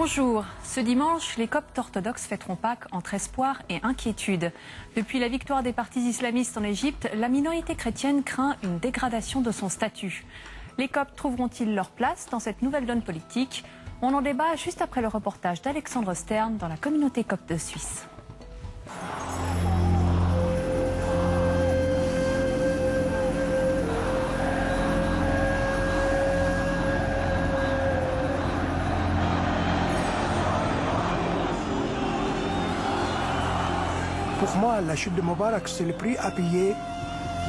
Bonjour. Ce dimanche, les Coptes orthodoxes fêteront Pâques entre espoir et inquiétude. Depuis la victoire des partis islamistes en Égypte, la minorité chrétienne craint une dégradation de son statut. Les Coptes trouveront-ils leur place dans cette nouvelle donne politique? On en débat juste après le reportage d'Alexandre Stern dans la communauté copte de Suisse. Pour moi, la chute de Moubarak, c'est le prix à payer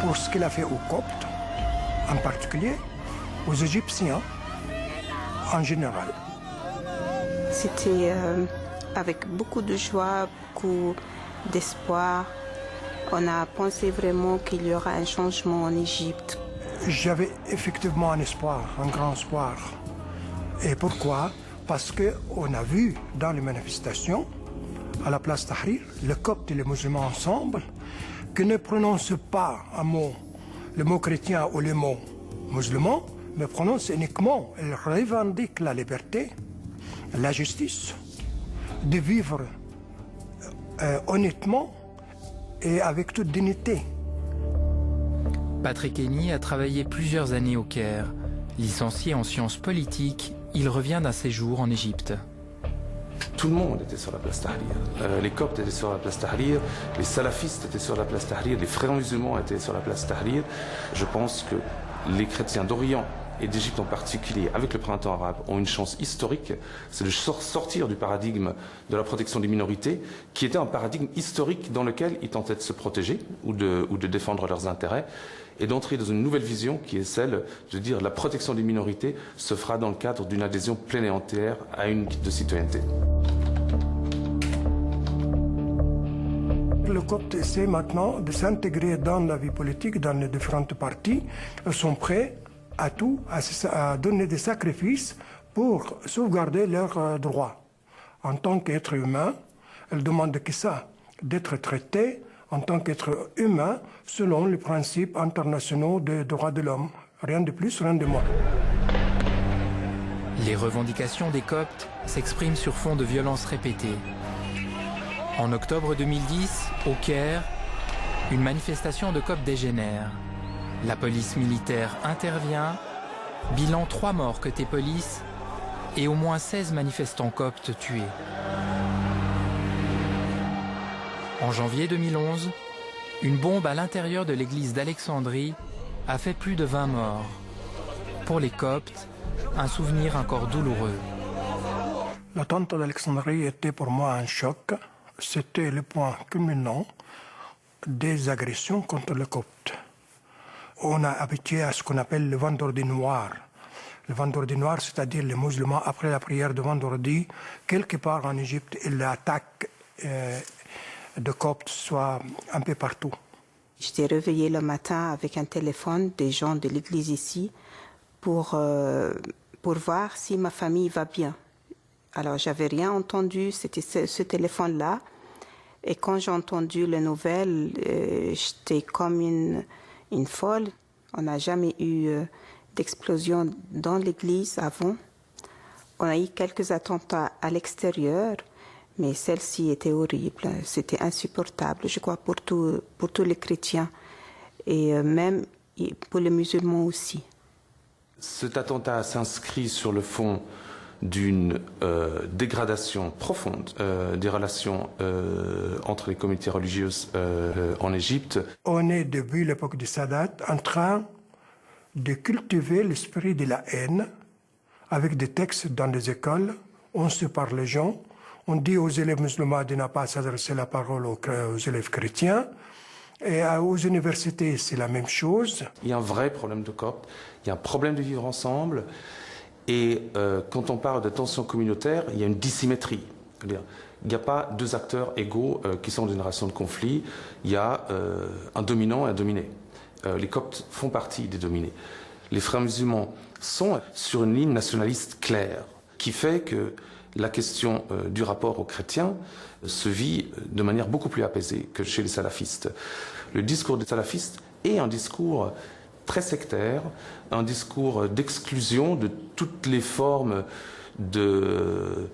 pour ce qu'il a fait aux Coptes, en particulier, aux Égyptiens, en général. C'était avec beaucoup de joie, beaucoup d'espoir. On a pensé vraiment qu'il y aura un changement en Égypte. J'avais effectivement un espoir, un grand espoir. Et pourquoi? Parce qu'on a vu dans les manifestations, à la place Tahrir, les Coptes et les musulmans ensemble, qui ne prononcent pas le mot chrétien ou le mot musulman, mais prononcent uniquement, ils revendiquent la liberté, la justice, de vivre honnêtement et avec toute dignité. Patrick Henny a travaillé plusieurs années au Caire. Licencié en sciences politiques, il revient d'un séjour en Égypte. Tout le monde était sur la place Tahrir. Les Coptes étaient sur la place Tahrir, les salafistes étaient sur la place Tahrir, les frères musulmans étaient sur la place Tahrir. Je pense que les chrétiens d'Orient et d'Égypte en particulier, avec le printemps arabe, ont une chance historique, c'est de sortir du paradigme de la protection des minorités, qui était un paradigme historique dans lequel ils tentaient de se protéger ou de défendre leurs intérêts, et d'entrer dans une nouvelle vision qui est celle de dire la protection des minorités se fera dans le cadre d'une adhésion pleine et entière à une de citoyenneté. Les Coptes essaient maintenant de s'intégrer dans la vie politique, dans les différentes partis. Ils sont prêts à tout, à donner des sacrifices pour sauvegarder leurs droits. En tant qu'être humain, ils demandent que ça, d'être traités en tant qu'être humain selon les principes internationaux des droits de l'homme. Rien de plus, rien de moins. Les revendications des Coptes s'expriment sur fond de violences répétées. En octobre 2010, au Caire, une manifestation de Coptes dégénère. La police militaire intervient, bilan 3 morts côté police et au moins 16 manifestants coptes tués. En janvier 2011, une bombe à l'intérieur de l'église d'Alexandrie a fait plus de 20 morts. Pour les Coptes, un souvenir encore douloureux. L'attentat d'Alexandrie était pour moi un choc. C'était le point culminant des agressions contre les Coptes. On a habitué à ce qu'on appelle le vendredi noir. Le vendredi noir, c'est-à-dire les musulmans, après la prière de vendredi, quelque part en Égypte, ils attaquent de Coptes, soit un peu partout. J'étais réveillée le matin avec un téléphone des gens de l'église ici pour voir si ma famille va bien. Alors, j'avais rien entendu, c'était ce téléphone-là. Et quand j'ai entendu les nouvelles, j'étais comme une folle. On n'a jamais eu d'explosion dans l'église avant. On a eu quelques attentats à l'extérieur, mais celle-ci était horrible. C'était insupportable, je crois, pour tous les chrétiens et même pour les musulmans aussi. Cet attentat s'inscrit sur le fond d'une dégradation profonde des relations entre les communautés religieuses en Égypte. On est, depuis l'époque de Sadat, en train de cultiver l'esprit de la haine avec des textes dans les écoles. On sépare les gens. On dit aux élèves musulmans de ne pas s'adresser la parole aux élèves chrétiens. Et aux universités, c'est la même chose. Il y a un vrai problème de Coptes. Il y a un problème de vivre ensemble. Et quand on parle de tension communautaire, il y a une dissymétrie. Il n'y a pas deux acteurs égaux qui sont dans une relation de conflit. Il y a un dominant et un dominé. Les Coptes font partie des dominés. Les frères musulmans sont sur une ligne nationaliste claire, qui fait que la question du rapport aux chrétiens se vit de manière beaucoup plus apaisée que chez les salafistes. Le discours des salafistes est un discours très sectaire, un discours d'exclusion de toutes les formes de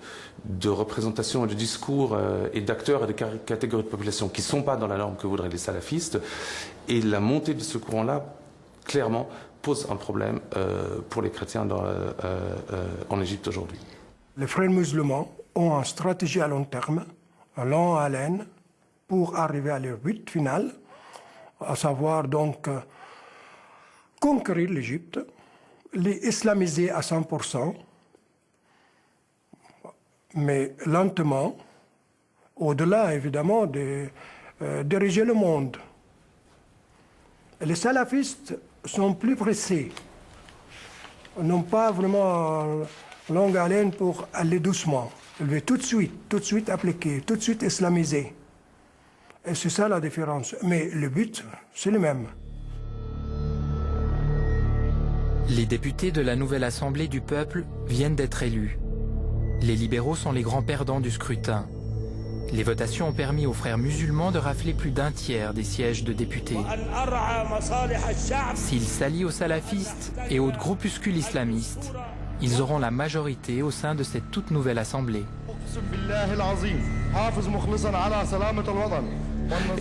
représentation et de discours et d'acteurs et de catégories de population qui ne sont pas dans la norme que voudraient les salafistes. Et la montée de ce courant-là, clairement, pose un problème pour les chrétiens en Égypte aujourd'hui. Les frères musulmans ont une stratégie à long terme, à longue haleine, pour arriver à leur but final, à savoir donc conquérir l'Égypte, les islamiser à 100%, mais lentement, au-delà évidemment de diriger le monde. Les salafistes sont plus pressés, n'ont pas vraiment longue haleine pour aller doucement. Ils veulent tout de suite appliquer, tout de suite islamiser. Et c'est ça la différence. Mais le but, c'est le même. Les députés de la nouvelle Assemblée du peuple viennent d'être élus. Les libéraux sont les grands perdants du scrutin. Les votations ont permis aux frères musulmans de rafler plus d'un tiers des sièges de députés. S'ils s'allient aux salafistes et aux groupuscules islamistes, ils auront la majorité au sein de cette toute nouvelle Assemblée.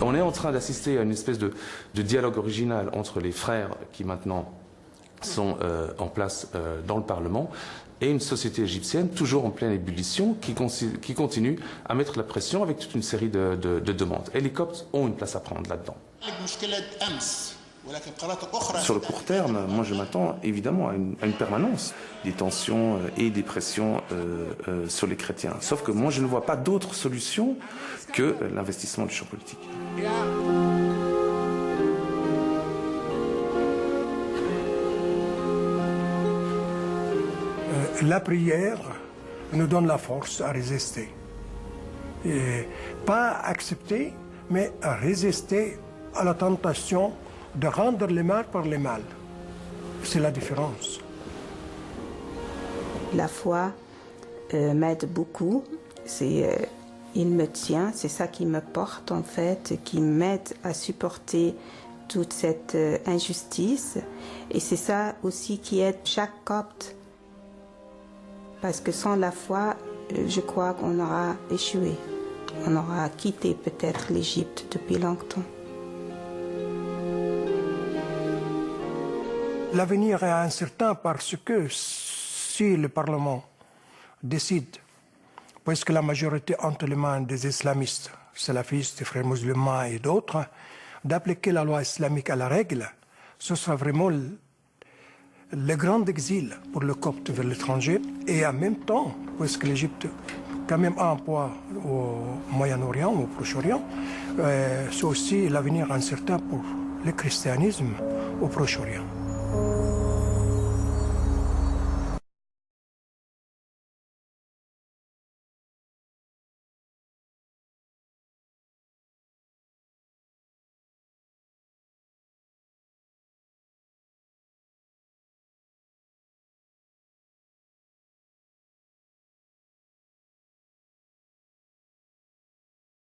On est en train d'assister à une espèce de dialogue original entre les frères qui maintenant sont en place dans le Parlement et une société égyptienne toujours en pleine ébullition qui continue à mettre la pression avec toute une série de demandes. Et les Coptes ont une place à prendre là-dedans. Sur le court terme, moi je m'attends évidemment à une permanence des tensions et des pressions sur les chrétiens. Sauf que moi je ne vois pas d'autre solution que l'investissement du champ politique. La prière nous donne la force à résister. Et pas accepter, mais à résister à la tentation de rendre le mal par le mal. C'est la différence. La foi m'aide beaucoup. Il me tient, c'est ça qui me porte en fait, qui m'aide à supporter toute cette injustice. Et c'est ça aussi qui aide chaque copte. Parce que sans la foi, je crois qu'on aura échoué. On aura quitté peut-être l'Égypte depuis longtemps. L'avenir est incertain parce que si le Parlement décide, puisque la majorité entre les mains des islamistes, salafistes, des frères musulmans et d'autres, d'appliquer la loi islamique à la règle, ce sera vraiment le grand exil pour le Copte vers l'étranger. Et en même temps, puisque l'Égypte quand même a un poids au Moyen-Orient, au Proche-Orient, c'est aussi l'avenir incertain pour le christianisme au Proche-Orient.